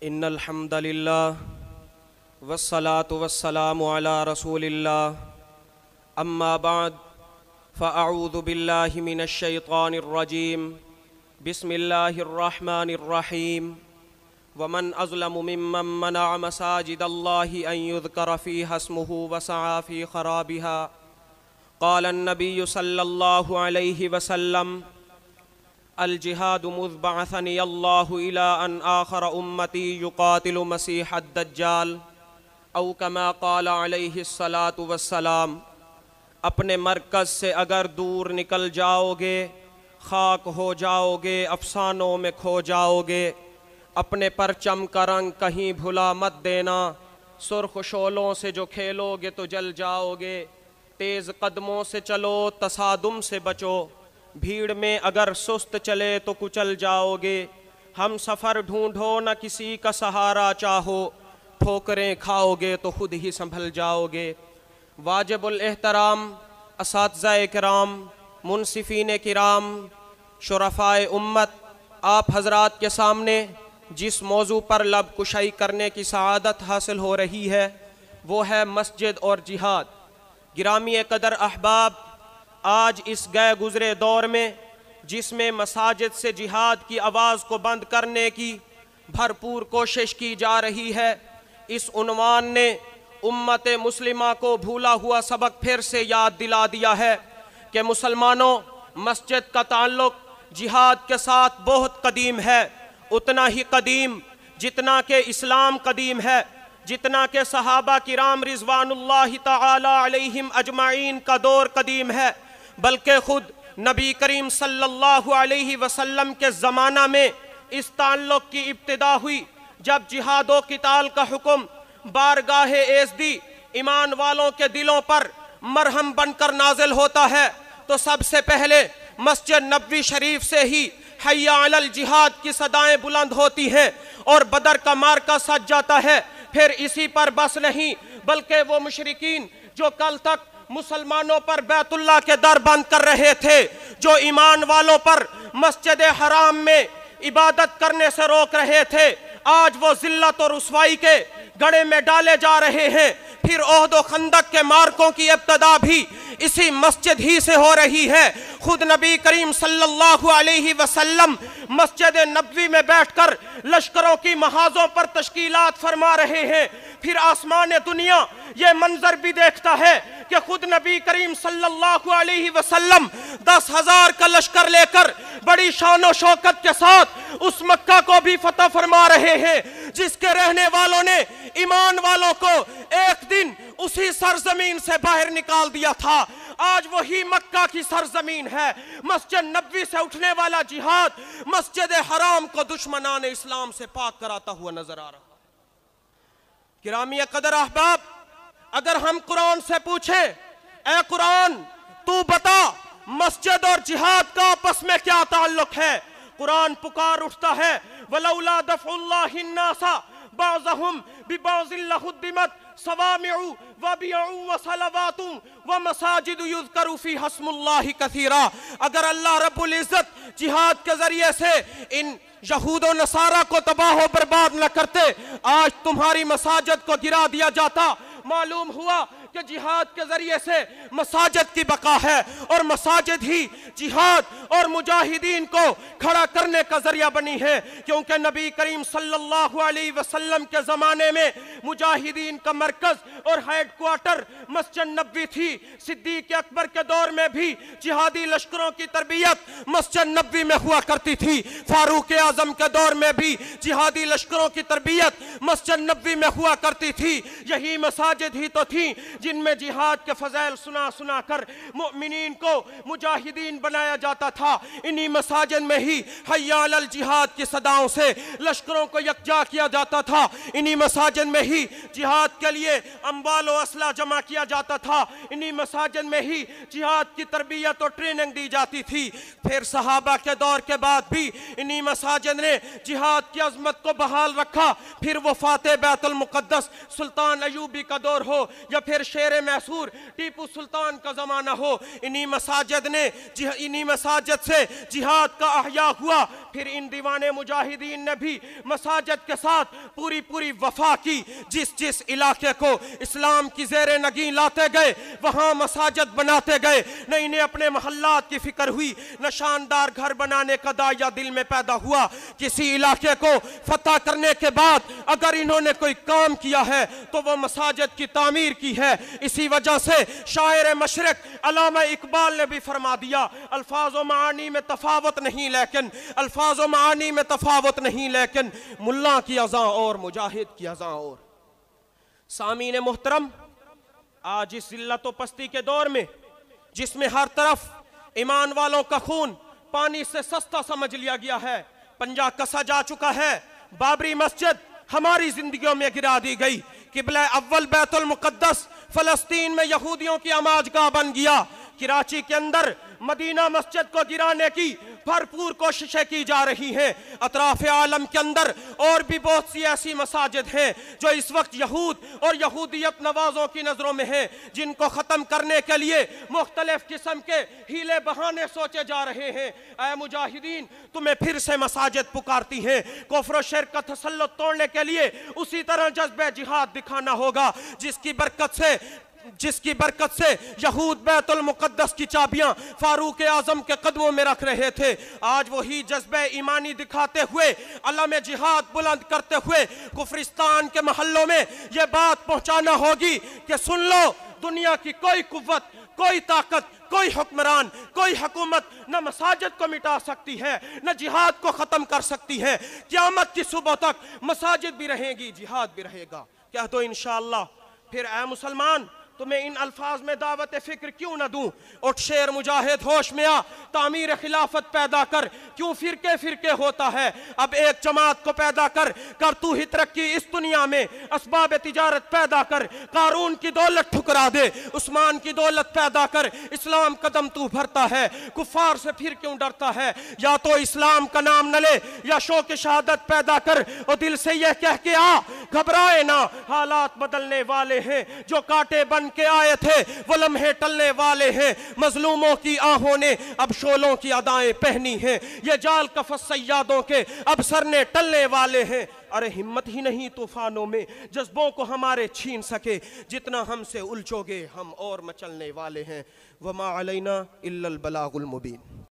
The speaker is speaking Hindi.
इन्नल हम्दुलिल्लाह वस्सलातु वस्सलामु अला रसूलिल्लाह अम्मा बाद फ़अऊज़ु बिल्लाहि मिनश शैतानिर रजीम बिस्मिल्लाहिर रहमानिर रहीम वमन अज़लमु मिम्मन मनअ मसाजिदल्लाहि अन युज़करा फ़ीहा इस्मुहु वसअ फ़ी ख़राबिहा क़ाल अन्नबिय्यु सल्लल्लाहु अलैहि वसल्लम अल जिहादु मुज़ बअसनी अल्लाहु इला अन आखर उम्मती युक़ातिलु मसीह अद-दज्जाल औ कमा क़ाल अलैहि सलातु वस्सलाम। अपने मरकज़ से अगर दूर निकल जाओगे खाक हो जाओगे, अफसानों में खो जाओगे। अपने परचम का रंग कहीं भुला मत देना, सुर्ख शोलों से जो खेलोगे तो जल जाओगे। तेज़ कदमों से चलो, तसादुम से बचो, भीड़ में अगर सुस्त चले तो कुचल जाओगे। हम सफ़र ढूंढो न किसी का सहारा चाहो, ठोकरें खाओगे तो खुद ही संभल जाओगे। वाजिबुल एहतराम असातिज़ा किराम, मुनसिफ़ीन किराम, शुरफ़ाए उम्मत, आप हज़रात के सामने जिस मौजू पर लब कुशाई करने की सआदत हासिल हो रही है वो है मस्जिद और जिहाद। गिरामी कदर अहबाब, आज इस गए गुज़रे दौर में जिसमें मसाजिद से जिहाद की आवाज़ को बंद करने की भरपूर कोशिश की जा रही है, इस उन्वान ने उम्मत मुस्लिमा को भूला हुआ सबक फिर से याद दिला दिया है कि मुसलमानों, मस्जिद का ताल्लुक़ जिहाद के साथ बहुत कदीम है। उतना ही कदीम जितना के इस्लाम कदीम है, जितना के सहाबा किराम रिज़वानुल्लाहि तआला अलैहिम अजमाइन का दौर कदीम है, बल्कि खुद नबी करीम सल्लल्लाहु अलैहि वसल्लम के ज़माना में इस ताल्लुक़ की इब्तिदा हुई। जब जिहाद व क़िताल का हुक्म बारगाहे एज़दी ईमान वालों के दिलों पर मरहम बनकर नाजिल होता है तो सबसे पहले मस्जिद नबवी शरीफ से ही हय्या अलल जिहाद की सदाएं बुलंद होती हैं और बदर का मार्का सज जाता है। फिर इसी पर बस नहीं, बल्कि वो मुशरिकीन जो कल तक मुसलमानों पर बैतुल्लाह के दर बंद कर रहे थे, जो ईमान वालों पर मस्जिद हराम में इबादत करने से रोक रहे थे, आज वो जिल्लत और रुसवाई के गड़े में डाले जा रहे हैं। फिर ओहद व खंदक के मार्कों की इब्तिदा भी इसी मस्जिद ही से हो रही है। खुद नबी करीम सल्लल्लाहु अलैहि वसल्लम मस्जिद नबवी में बैठकर लश्करों की महाजों पर तश्कीलात फरमा रहे हैं। फिर आसमान दुनिया ये मंजर भी देखता है कि खुद नबी करीम सल्लल्लाहु अलैहि वसल्लम 10,000 का लश्कर लेकर बड़ी शान और शौकत के साथ उस मक्का को भी फतह फरमा रहे हैं जिसके रहने वालों ने ईमान वालों को एक दिन उसी सरजमीन से बाहर निकाल दिया था। आज वही मक्का की सरजमीन है। मस्जिद नबवी से उठने वाला जिहाद मस्जिद हराम को दुश्मनान इस्लाम से पाक कराता हुआ नजर आ रहा। किरामी कदर अहबाब, अगर हम कुरान से पूछें, ए कुरान तू बता मस्जिद और जिहाद का आपस में क्या ताल्लुक है, कुरान पुकार उठता है, वलौला दफ़उल्लाहि अन्नासा बाज़हुम बिबाज़िन लहुद्दिमत सवामिउ व बियउ व सलवातु व मसाजिदु युज़करु फ़ीहा इस्मुल्लाहि कसीरा। अगर अल्लाह रब्बुल इज़्ज़त जिहाद के जरिए से इन यहूद व नसारा को तबाह व बर्बाद न करते, आज तुम्हारी मसाजिद को गिरा दिया जाता। मालूम हुआ कि जिहाद के जरिए से मसाजिद की बका है और मसाजिद ही जिहाद और मुजाहिदीन को खड़ा करने का जरिया बनी है, क्योंकि नबी करीम सल्लल्लाहु अलैहि वसल्लम के ज़माने में मुजाहिदीन का मरकज़ और हेडक्वार्टर मस्जिद नबवी थी। सिद्दीक़ अकबर के दौर में भी जिहादी लश्करों की तरबियत मस्जिद नबवी में हुआ करती थी। फारूक आज़म के दौर में भी जिहादी लश्करों की तरबियत मस्जिद नबवी में हुआ करती थी। यही मसाजिद ही तो थी जिनमें जिहाद के फज़ैल सुना सुना कर मुमिनीन को मुजाहिदीन बनाया जाता था। इन्हीं मसाजिद में ही हय्या अलल जिहाद की सदाओं से लश्करों को यकजा किया जाता था। इन्हीं मसाजिद में ही जिहाद के लिए अम्वाल व असला जमा किया जाता था। इन्हीं मसाजिद में ही जिहाद की तरबियत और ट्रेनिंग दी जाती थी। फिर सहाबा के दौर के बाद भी इन्हीं मसाजिद ने जिहाद की अजमत को बहाल रखा। फिर वो फाते बैतुल मुक़द्दस सुल्तान अयूबी का दौर हो या फिर शेर मैसूर टीपू सुल्तान का ज़माना हो, इन्हीं मसाजिद से जिहाद का अहया हुआ। फिर इन दीवाने मुजाहिदीन ने भी मसाजिद के साथ पूरी पूरी वफा की। जिस जिस इलाके को इस्लाम की ज़ेरे नगीं लाते गए वहाँ मसाजिद बनाते गए। न इन्हें अपने महल्लात की फिक्र हुई, न शानदार घर बनाने का दाया दिल में पैदा हुआ। किसी इलाके को फतह करने के बाद अगर इन्होंने कोई काम किया है तो वो मसाजिद की तामीर की है। इसी वजह से शायर मशरिक अल्लामा इकबाल ने भी फरमा दिया, अल्फाज़ो मानी में तफावत नहीं लेकिन, अल्फाज़ो मानी में तफावत नहीं लेकिन, मुल्ला की अज़ा और मुजाहिद की अज़ा और। सामीन मोहतरम, आज इस जिल्लत व पस्ती के दौर में जिसमें हर तरफ ईमान वालों का खून पानी से सस्ता समझ लिया गया है, पंजा कसा जा चुका है। बाबरी मस्जिद हमारी जिंदगियों में गिरा दी गई। किबला अव्वल बैतुल मुक़द्दस फलस्तीन में यहूदियों की अमाजगाह बन गया। कराची के अंदर मदीना मस्जिद को गिराने की भरपूर कोशिशें की जा रही हैं। अतराफ आलम के अंदर और भी बहुत सी ऐसी मसाजिद हैं जो इस वक्त यहूद और यहूदियत नवाजों की नज़रों में हैं, जिनको ख़त्म करने के लिए मुख्तलिफ किस्म के हीले बहाने सोचे जा रहे हैं। ऐ मुजाहिदीन, तुम्हें फिर से मसाजिद पुकारती हैं। कुफ्र और शिर्क का तसल्लुत तोड़ने के लिए उसी तरह जज्बे जिहाद दिखाना होगा जिसकी बरकत से यहूद बैतुल मुक़द्दस की चाबियां फारूक आज़म के कदमों में रख रहे थे। आज वही जज्बे ईमानी दिखाते हुए, अलम जिहाद बुलंद करते हुए कुफ्रिस्तान के महल्लों में यह बात पहुंचाना होगी कि सुन लो, दुनिया की कोई कुव्वत, कोई ताकत, कोई हुक्मरान, कोई हुकूमत न मसाजिद को मिटा सकती है, न जिहाद को ख़त्म कर सकती है। क़यामत की सुबह तक मसाजिद भी रहेगी, जिहाद भी रहेगा। कह दो इंशाअल्लाह। फिर ऐ मुसलमान, तुम्हें इन अल्फाज में दावत फिक्र क्यों न दूं। उठ शेर मुजाहिद, होश में आ, तामीर खिलाफत पैदा कर। क्यों फिरके फिरके होता है, अब एक जमात को पैदा कर तू ही तरक्की इस दुनिया में, असबाब तिजारत पैदा कर, कारून की दौलत ठुकरा दे, उस्मान की दौलत पैदा कर। इस्लाम कदम तू भरता है, कुफार से फिर क्यों डरता है। या तो इस्लाम का नाम न ले या शौक शहादत पैदा कर और दिल से यह कह के आ, घबराए ना, हालात बदलने वाले हैं। जो कांटे बन के आए थे वो लम्हे टलने वाले हैं। मजलूमों की आहों ने अब शोलों की अदाएं पहनी हैं। ये जाल कफस सैयादों के अब सरने टलने वाले हैं। अरे हिम्मत ही नहीं तूफानों में जज्बों को हमारे छीन सके, जितना हमसे उलझोगे हम और मचलने वाले हैं। वमा अलैना इल्लल बलागुल मुबीन।